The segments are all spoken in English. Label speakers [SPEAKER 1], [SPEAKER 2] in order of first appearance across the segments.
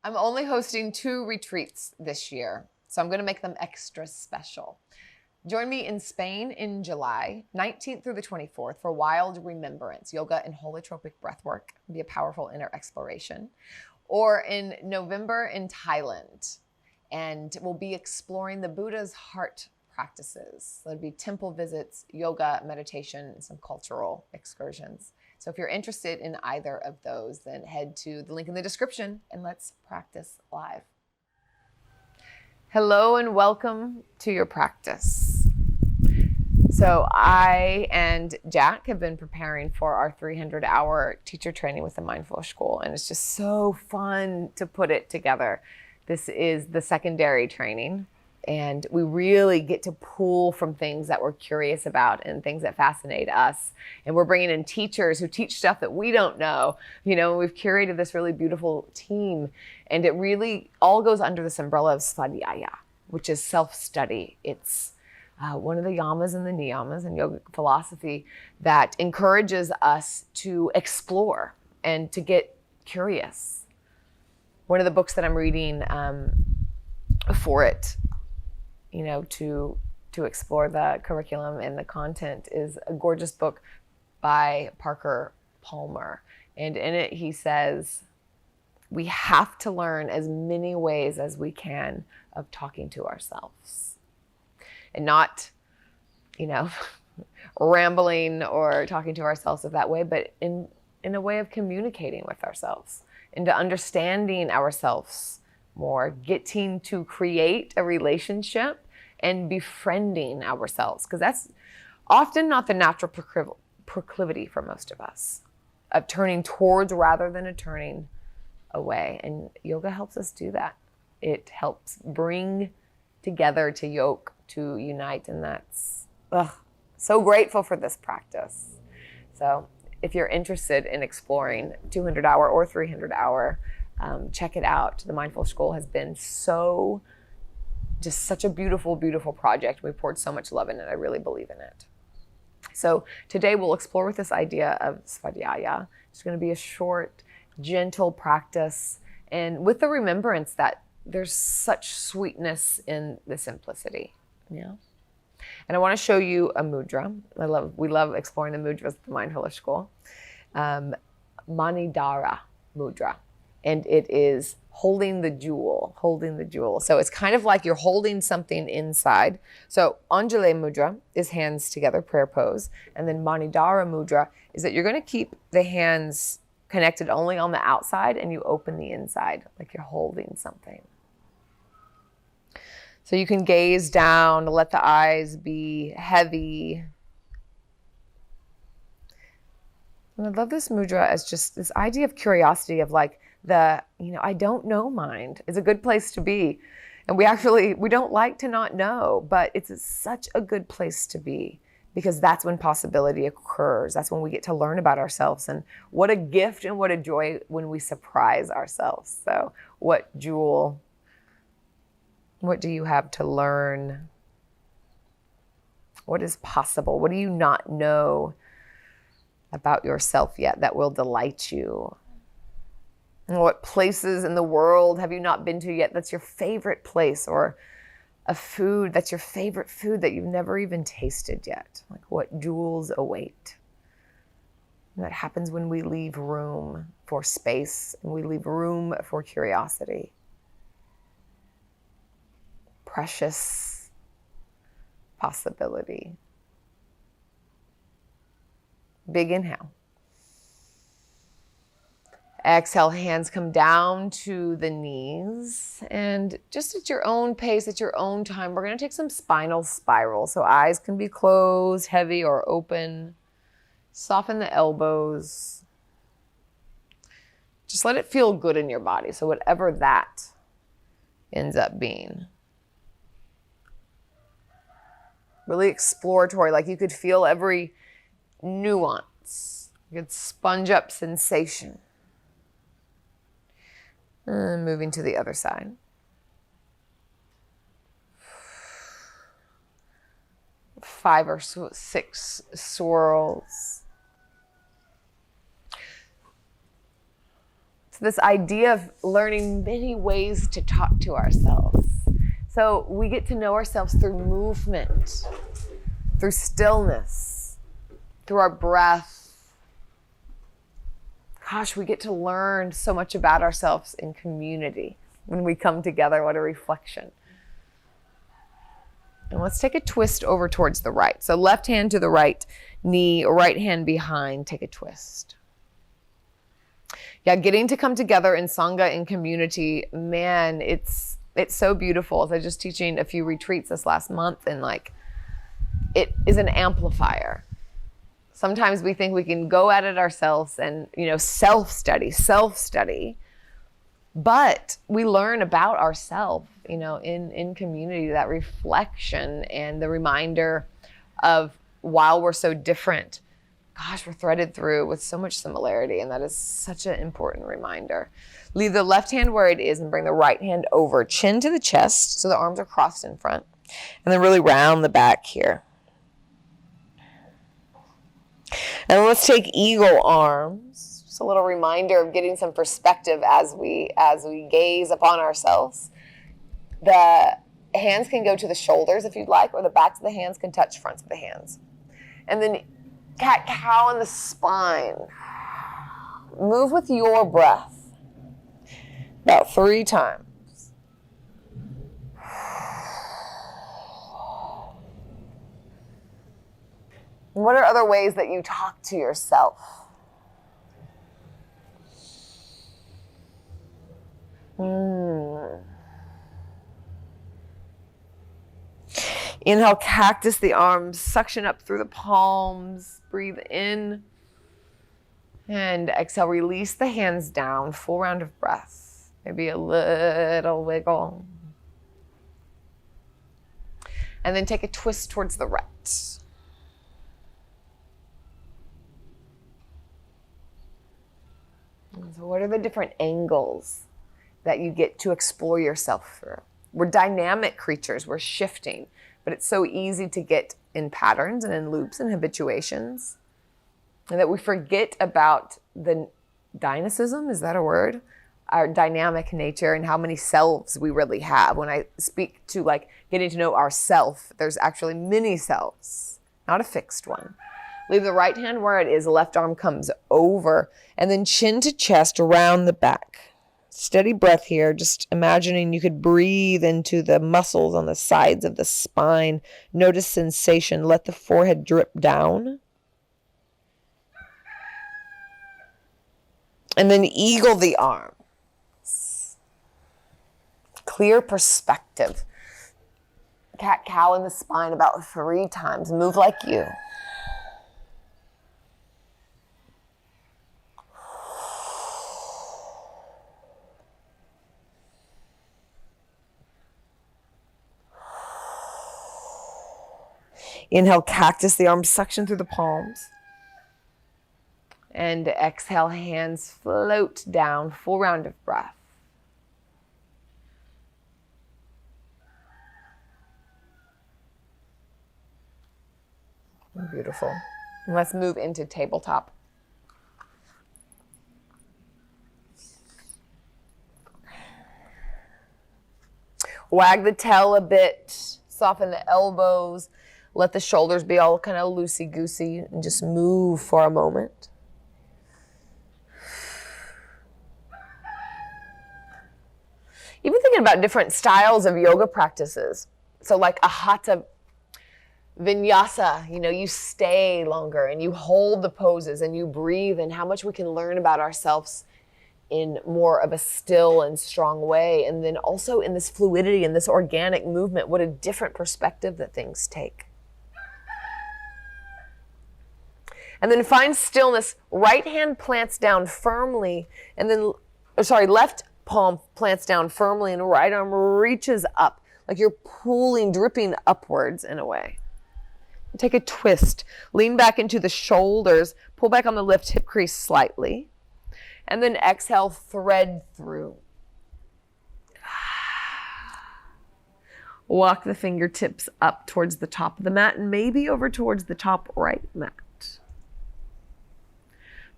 [SPEAKER 1] I'm only hosting 2 retreats this year, so I'm going to make them extra special. Join me in Spain in July 19th through the 24th for Wild Remembrance, yoga and holotropic breathwork. It'll be a powerful inner exploration. Or in November in Thailand, and we'll be exploring the Buddha's heart practices. There'll be temple visits, yoga, meditation, and some cultural excursions. So if you're interested in either of those, then head to the link in the description and let's practice live. Hello and welcome to your practice. So I and Jack have been preparing for our 300-hour teacher training with the Mindfulish School, and it's just so fun to put it together. This is the secondary training, and we really get to pull from things that we're curious about and things that fascinate us. And we're bringing in teachers who teach stuff that we don't know. You know, we've curated this really beautiful team, and it really all goes under this umbrella of 𝙎𝙪𝙥𝙚, which is self-study. It's one of the yamas and the niyamas in yogic philosophy that encourages us to explore and to get curious. One of the books that I'm reading for it, you know, to explore the curriculum and the content is a gorgeous book by Parker Palmer. And in it, he says, we have to learn as many ways as we can of talking to ourselves. And not, you know, rambling or talking to ourselves of that way, but in a way of communicating with ourselves, into understanding ourselves more, getting to create a relationship and befriending ourselves, because that's often not the natural proclivity for most of us, of turning towards rather than a turning away. And yoga helps us do that. It helps bring together, to yoke, to unite, and that's so grateful for this practice. So if you're interested in exploring 200-hour or 300-hour, check it out. The Mindfulish School has been just such a beautiful, beautiful project. We poured so much love in it. I really believe in it. So today we'll explore with this idea of 𝙎𝙪𝙥𝙚. It's going to be a short, gentle practice, and with the remembrance that there's such sweetness in the simplicity. Yeah. And I want to show you a mudra. We love exploring the mudras at the Mindfulish School. Manidara mudra. And it is holding the jewel, holding the jewel. So it's kind of like you're holding something inside. So Anjali mudra is hands together, prayer pose. And then Manidara mudra is that you're going to keep the hands connected only on the outside and you open the inside, like you're holding something. So you can gaze down, let the eyes be heavy. And I love this mudra as just this idea of curiosity, of like the, you know, I don't know mind is a good place to be. And we don't like to not know, but it's such a good place to be, because that's when possibility occurs. That's when we get to learn about ourselves. And what a gift and what a joy when we surprise ourselves. So what jewel, what do you have to learn? What is possible? What do you not know about yourself yet that will delight you? And what places in the world have you not been to yet that's your favorite place, or a food that's your favorite food that you've never even tasted yet? Like, what jewels await? And that happens when we leave room for space and we leave room for curiosity. Precious possibility. Big inhale. Exhale, hands come down to the knees, and just at your own pace, at your own time, we're going to take some spinal spirals. So eyes can be closed, heavy, or open. Soften the elbows. Just let it feel good in your body. So whatever that ends up being. Really exploratory, like you could feel every nuance. You could sponge up sensation. And moving to the other side. 5 or 6 swirls. this idea of learning many ways to talk to ourselves. So we get to know ourselves through movement, through stillness, through our breath. Gosh, we get to learn so much about ourselves in community when we come together. What a reflection. And let's take a twist over towards the right. So left hand to the right knee, right hand behind, take a twist. Yeah, getting to come together in Sangha, in community, man, it's so beautiful. I was just teaching a few retreats this last month, and like, it is an amplifier. Sometimes we think we can go at it ourselves and, self-study, but we learn about ourselves, in community, that reflection and the reminder of, while we're so different, gosh, we're threaded through with so much similarity, and that is such an important reminder. Leave the left hand where it is and bring the right hand over, chin to the chest, so the arms are crossed in front, and then really round the back here. And let's take eagle arms. Just a little reminder of getting some perspective as we gaze upon ourselves. The hands can go to the shoulders if you'd like, or the backs of the hands can touch fronts of the hands. And then cat-cow in the spine. Move with your breath. About 3 times. What are other ways that you talk to yourself? Inhale, cactus the arms, suction up through the palms, breathe in. And exhale, release the hands down, full round of breath. Maybe a little wiggle. And then take a twist towards the right. So what are the different angles that you get to explore yourself through? We're dynamic creatures, we're shifting, but it's so easy to get in patterns and in loops and habituations, and that we forget about the dynamism, is that a word? Our dynamic nature and how many selves we really have. When I speak to like getting to know ourself, there's actually many selves, not a fixed one. Leave the right hand where it is, left arm comes over, and then chin to chest, around the back. Steady breath here, just imagining you could breathe into the muscles on the sides of the spine. Notice sensation, let the forehead drip down. And then eagle the arms. Clear perspective. Cat-cow in the spine about 3 times. Move like you. Inhale, cactus the arms, suction through the palms. And exhale, hands float down, full round of breath. Beautiful. And let's move into tabletop. Wag the tail a bit, soften the elbows, let the shoulders be all kind of loosey-goosey, and just move for a moment. Even thinking about different styles of yoga practices. So like a hatha vinyasa, you stay longer and you hold the poses and you breathe, and how much we can learn about ourselves in more of a still and strong way. And then also in this fluidity and this organic movement, what a different perspective that things take. And then find stillness. Right hand plants down firmly, and then, left palm plants down firmly, and right arm reaches up, like you're pulling, dripping upwards in a way. Take a twist. Lean back into the shoulders, pull back on the left hip crease slightly, and then exhale, thread through. Walk the fingertips up towards the top of the mat and maybe over towards the top right mat.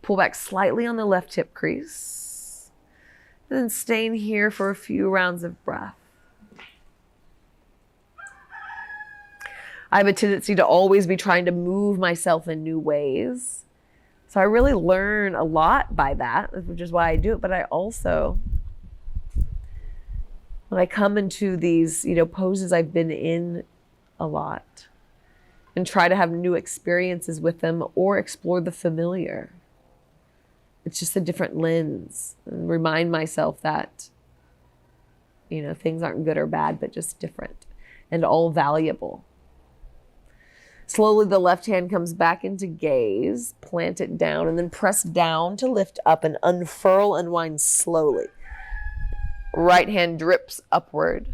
[SPEAKER 1] Pull back slightly on the left hip crease. And then staying here for a few rounds of breath. I have a tendency to always be trying to move myself in new ways. So I really learn a lot by that, which is why I do it. But I also, when I come into these, poses I've been in a lot and try to have new experiences with them or explore the familiar. It's just a different lens, and remind myself that, things aren't good or bad, but just different and all valuable. Slowly, the left hand comes back into gaze, plant it down, and then press down to lift up and unfurl, unwind slowly. Right hand drips upward.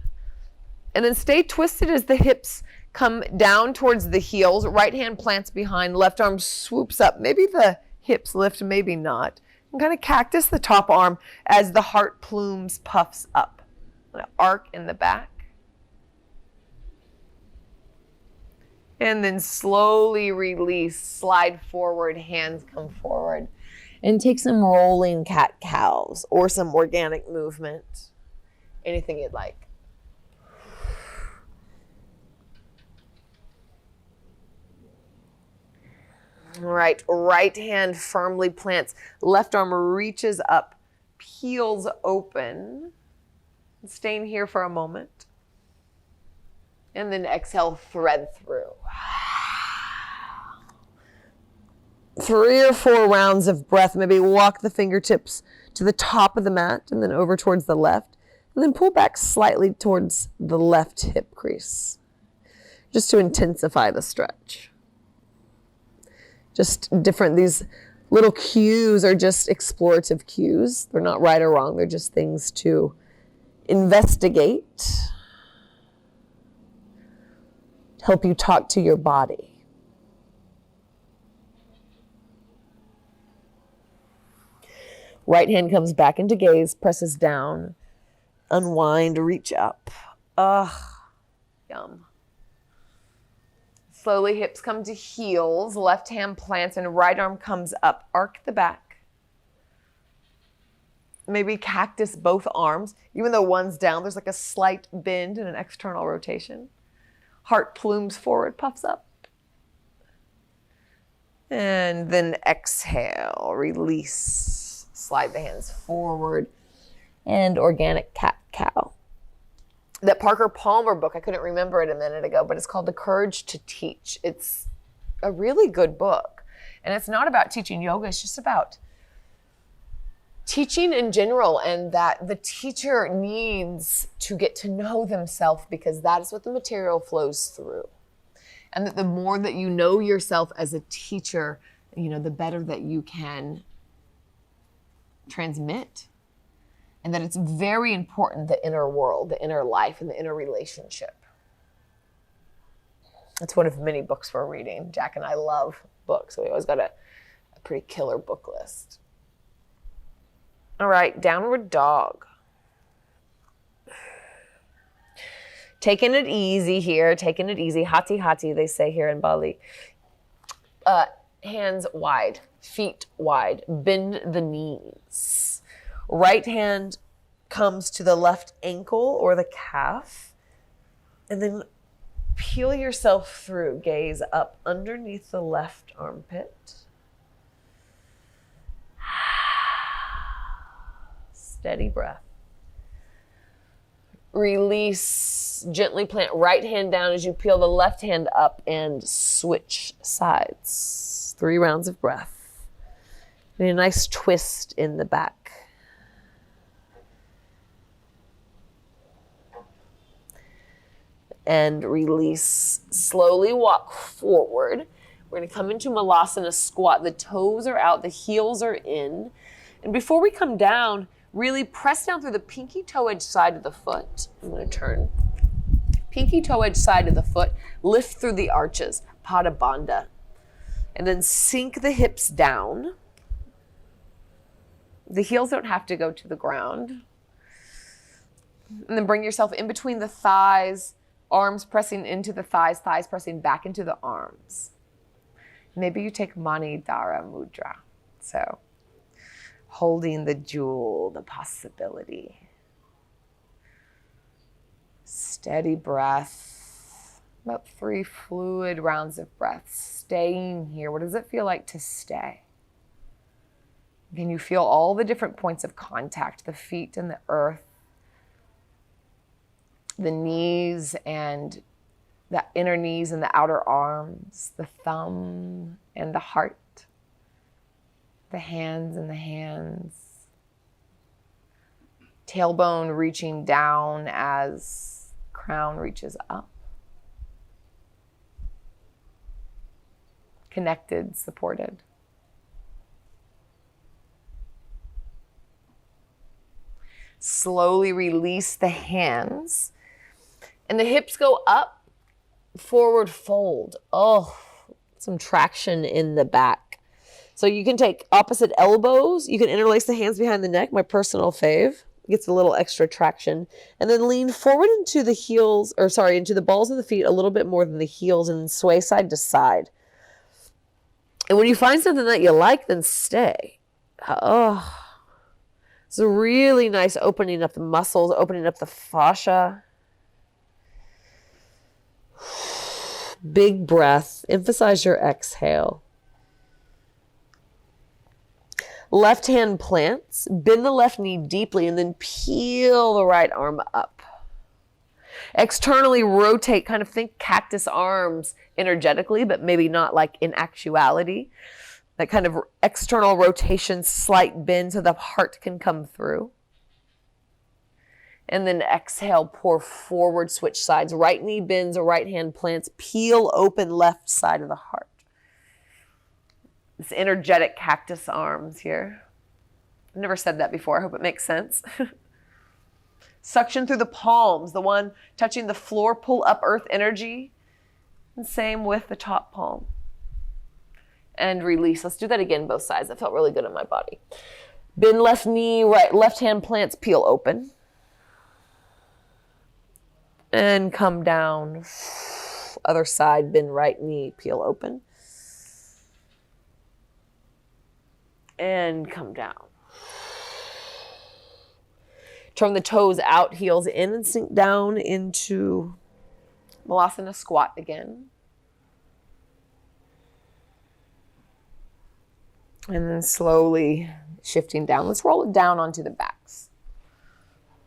[SPEAKER 1] And then stay twisted as the hips come down towards the heels. Right hand plants behind, left arm swoops up. Maybe the hips lift, maybe not. And kind of cactus the top arm as the heart plumes puffs up. Arc in the back. And then slowly release, slide forward, hands come forward. And take some rolling cat-cows or some organic movement. Anything you'd like. All right, right hand firmly plants. Left arm reaches up, peels open. Staying here for a moment. And then exhale, thread through. 3 or 4 rounds of breath. Maybe walk the fingertips to the top of the mat and then over towards the left. And then pull back slightly towards the left hip crease. Just to intensify the stretch. Just different, these little cues are just explorative cues. They're not right or wrong. They're just things to investigate. Help you talk to your body. Right hand comes back into gaze, presses down, unwind, reach up. Yum. Slowly hips come to heels, left hand plants and right arm comes up. Arc the back. Maybe cactus both arms. Even though one's down, there's like a slight bend and an external rotation. Heart plumes forward, puffs up. And then exhale, release. Slide the hands forward. And organic cat-cow. That Parker Palmer book, I couldn't remember it a minute ago, but it's called The Courage to Teach. It's a really good book. And it's not about teaching yoga, it's just about teaching in general, and that the teacher needs to get to know themselves because that is what the material flows through. And that the more that you know yourself as a teacher, the better that you can transmit. And that it's very important, the inner world, the inner life, and the inner relationship. That's one of many books we're reading. Jack and I love books, so we always got a pretty killer book list. All right, downward dog. Taking it easy here, taking it easy. Hati-hati, they say here in Bali. Hands wide, feet wide, bend the knees. Right hand comes to the left ankle or the calf. And then peel yourself through. Gaze up underneath the left armpit. Steady breath. Release. Gently plant right hand down as you peel the left hand up and switch sides. 3 rounds of breath. And a nice twist in the back. And release. Slowly walk forward. We're going to come into Malasana squat. The toes are out, the heels are in. And before we come down, really press down through the pinky toe edge side of the foot. I'm going to turn. Pinky toe edge side of the foot. Lift through the arches. Pada Bandha. And then sink the hips down. The heels don't have to go to the ground. And then bring yourself in between the thighs. Arms pressing into the thighs. Thighs pressing back into the arms. Maybe you take Mani Dara Mudra. So holding the jewel, the possibility. Steady breath, about 3 fluid rounds of breath, staying here. What does it feel like to stay? Can you feel all the different points of contact, the feet and the earth, the knees and the inner knees and the outer arms, the thumb and the heart, the hands and the hands, tailbone reaching down as crown reaches up. Connected, supported. Slowly release the hands and the hips go up, forward fold. Oh, some traction in the back. So you can take opposite elbows. You can interlace the hands behind the neck, my personal fave. Gets a little extra traction. And then lean forward into the heels, into the balls of the feet a little bit more than the heels, and sway side to side. And when you find something that you like, then stay. Oh, it's a really nice opening up the muscles, opening up the fascia. Big breath. Emphasize your exhale. Left hand plants. Bend the left knee deeply and then peel the right arm up. Externally rotate, kind of think cactus arms energetically, but maybe not like in actuality. That kind of external rotation, slight bend so the heart can come through. And then exhale, pour forward, switch sides. Right knee bends or right hand plants. Peel open left side of the heart. This energetic cactus arms here. I've never said that before. I hope it makes sense. Suction through the palms, the one touching the floor, pull up earth energy. And same with the top palm. And release. Let's do that again, both sides. That felt really good in my body. Bend left knee, left hand plants, peel open. And come down. Other side, bend right knee, peel open. And come down. Turn the toes out, heels in, and sink down into Malasana squat again. And then slowly shifting down. Let's roll it down onto the backs.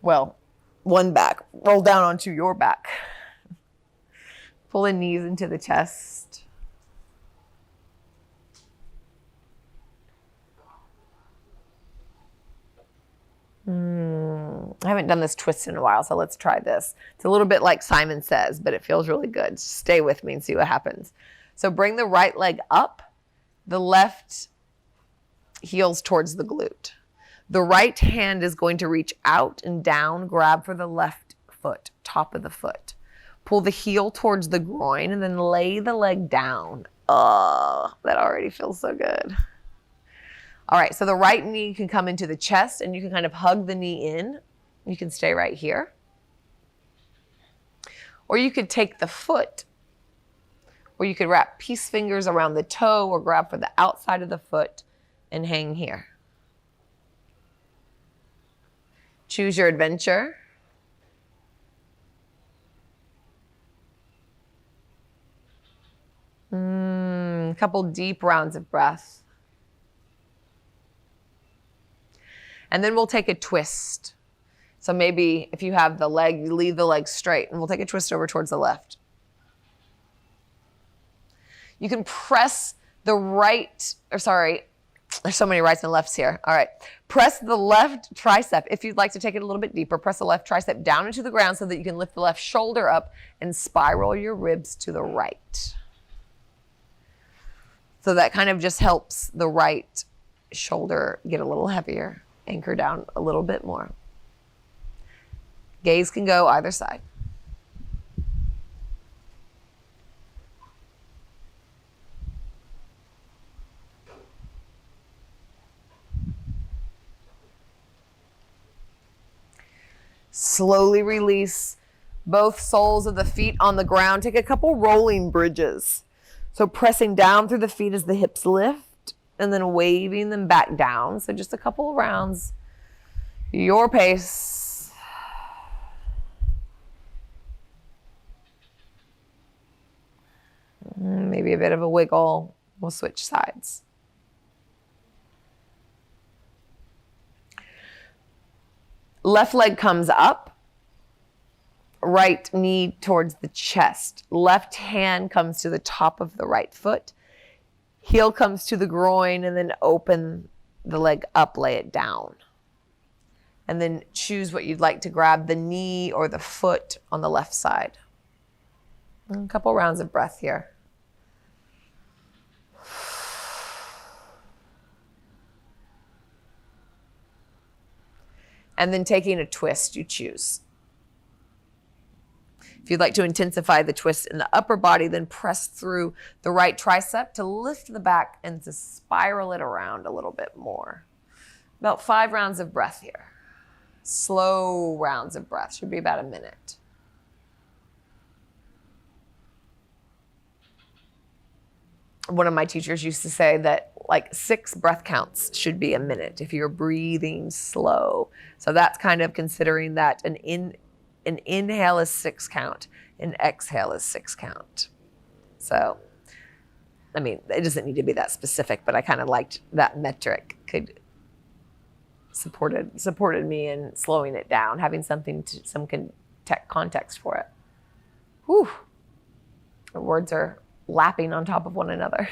[SPEAKER 1] Well, one back. Roll down onto your back. Pull the knees into the chest. I haven't done this twist in a while, so let's try this. It's a little bit like Simon Says, but it feels really good. Just stay with me and see what happens. So bring the right leg up, the left heels towards the glute. The right hand is going to reach out and down, grab for the left foot, top of the foot. Pull the heel towards the groin and then lay the leg down. Oh, that already feels so good. All right, so the right knee can come into the chest and you can kind of hug the knee in. You can stay right here. Or you could take the foot, or you could wrap peace fingers around the toe or grab for the outside of the foot and hang here. Choose your adventure. A couple deep rounds of breath. And then we'll take a twist. So maybe if you have the leg, you leave the leg straight, and we'll take a twist over towards the left. You can press the right, there's so many rights and lefts here. All right. Press the left tricep. If you'd like to take it a little bit deeper, press the left tricep down into the ground so that you can lift the left shoulder up and spiral your ribs to the right. So that kind of just helps the right shoulder get a little heavier, anchor down a little bit more. Gaze can go either side. Slowly release both soles of the feet on the ground. Take a couple rolling bridges. So pressing down through the feet as the hips lift and then waving them back down. So just a couple of rounds, your pace. Maybe a bit of a wiggle. We'll switch sides. Left leg comes up, right knee towards the chest. Left hand comes to the top of the right foot. Heel comes to the groin, and then open the leg up, lay it down. And then choose what you'd like to grab, the knee or the foot on the left side. A couple rounds of breath here. And then taking a twist, you choose. If you'd like to intensify the twist in the upper body, then press through the right tricep to lift the back and to spiral it around a little bit more. About 5 rounds of breath here. Slow rounds of breath, should be about a minute. One of my teachers used to say that like 6 breath counts should be a minute if you're breathing slow. So that's kind of considering that an inhale is 6 count, an exhale is 6 count. So, I mean, it doesn't need to be that specific, but I kind of liked that metric. Supported me in slowing it down, having some context for it. Whew. The words are lapping on top of one another.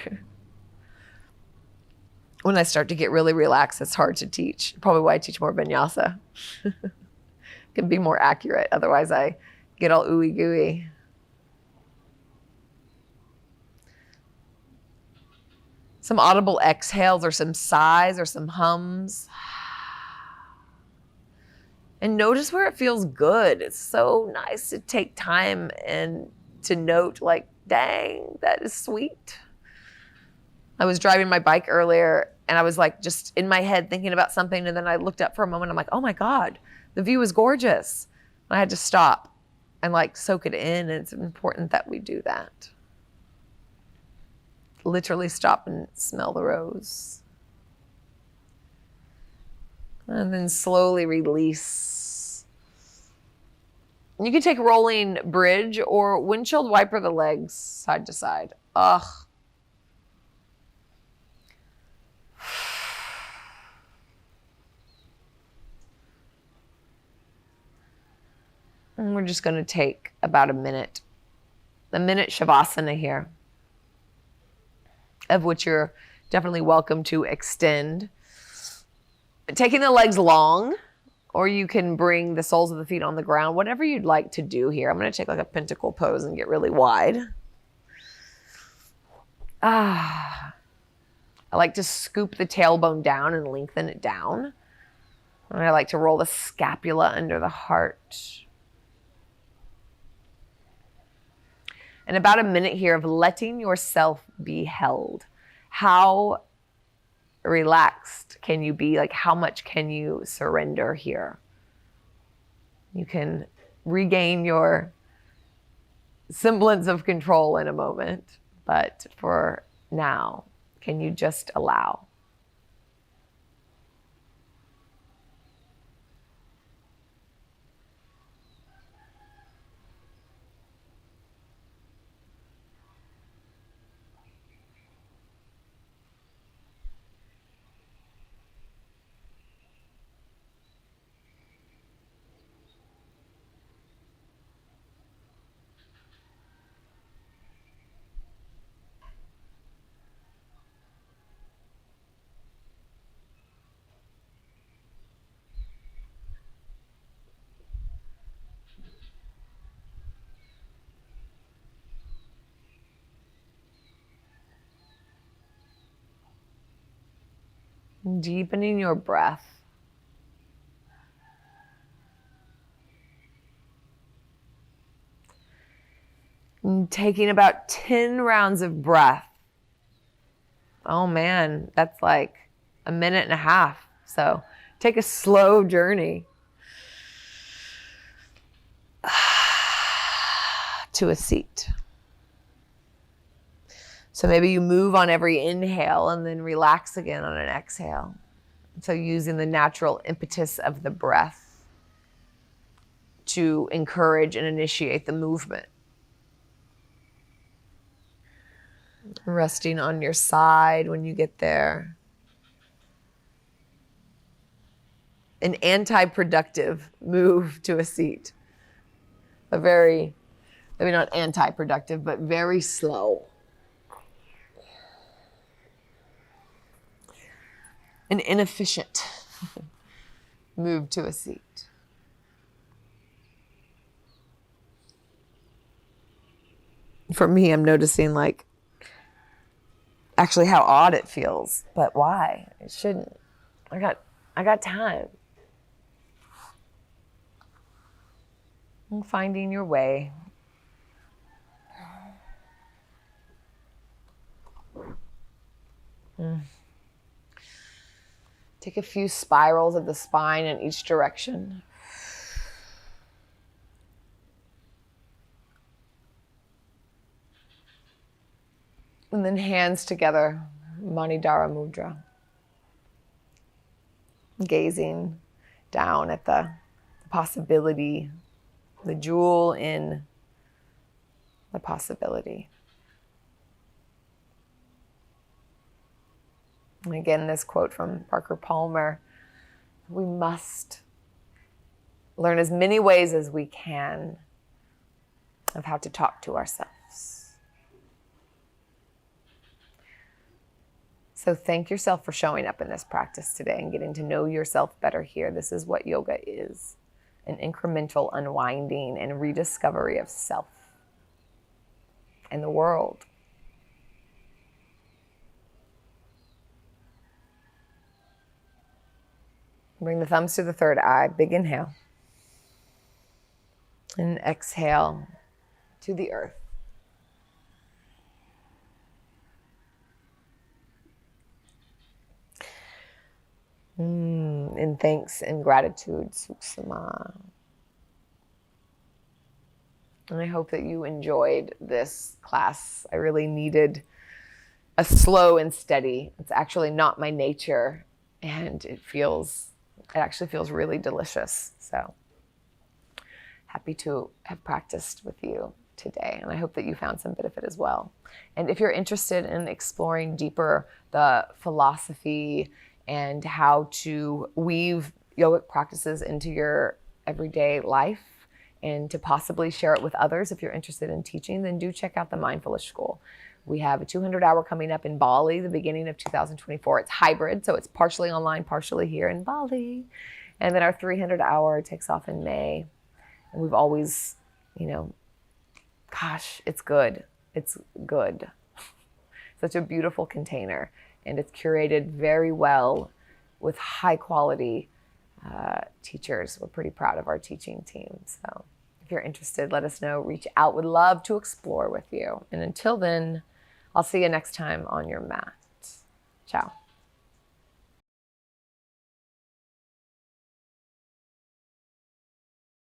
[SPEAKER 1] When I start to get really relaxed, it's hard to teach. Probably why I teach more vinyasa. Can be more accurate. Otherwise, I get all ooey gooey. Some audible exhales or some sighs or some hums. And notice where it feels good. It's so nice to take time and to note, like, dang, that is sweet. I was driving my bike earlier and I was like just in my head thinking about something, and then I looked up for a moment. I'm like, oh my God, the view is gorgeous. And I had to stop and like soak it in, and it's important that we do that. Literally stop and smell the rose. And then slowly release. You can take rolling bridge or windshield wiper the legs side to side. Ugh. And we're just going to take about a minute Savasana here, of which you're definitely welcome to extend. Taking the legs long, or you can bring the soles of the feet on the ground, whatever you'd like to do here. I'm going to take like a pentacle pose and get really wide. I like to scoop the tailbone down and lengthen it down. And I like to roll the scapula under the heart. And about a minute here of letting yourself be held. How relaxed can you be? Like, how much can you surrender here? You can regain your semblance of control in a moment, but for now, can you just allow? Deepening your breath. And taking about 10 rounds of breath. Oh man, that's like a minute and a half. So take a slow journey to a seat. So maybe you move on every inhale and then relax again on an exhale. So using the natural impetus of the breath to encourage and initiate the movement. Resting on your side when you get there. An anti-productive move to a seat. A very, maybe not anti-productive, but very slow. An inefficient move to a seat. For me, I'm noticing like actually how odd it feels, but why? It shouldn't. I got time. And finding your way. Take a few spirals of the spine in each direction. And then hands together, Manidara Mudra. Gazing down at the possibility, the jewel in the possibility. And again, this quote from Parker Palmer, we must learn as many ways as we can of how to talk to ourselves. So thank yourself for showing up in this practice today and getting to know yourself better here. This is what yoga is, an incremental unwinding and rediscovery of self and the world. Bring the thumbs to the third eye, big inhale. And exhale to the earth. In thanks and gratitude, 𝙛𝙖𝙫𝙬. And I hope that you enjoyed this class. I really needed a slow and steady. It's actually not my nature, and it actually feels really delicious. So happy to have practiced with you today, and I hope that you found some benefit as well. And if you're interested in exploring deeper the philosophy and how to weave yogic practices into your everyday life and to possibly share it with others, if you're interested in teaching, then do check out the Mindfulish School. We have a 200-hour coming up in Bali, the beginning of 2024. It's hybrid, so it's partially online, partially here in Bali. And then our 300-hour takes off in May. And we've always, gosh, it's good. It's good. Such a beautiful container. And it's curated very well with high quality teachers. We're pretty proud of our teaching team. So if you're interested, let us know. Reach out. Would love to explore with you. And until then, I'll see you next time on your mat. Ciao.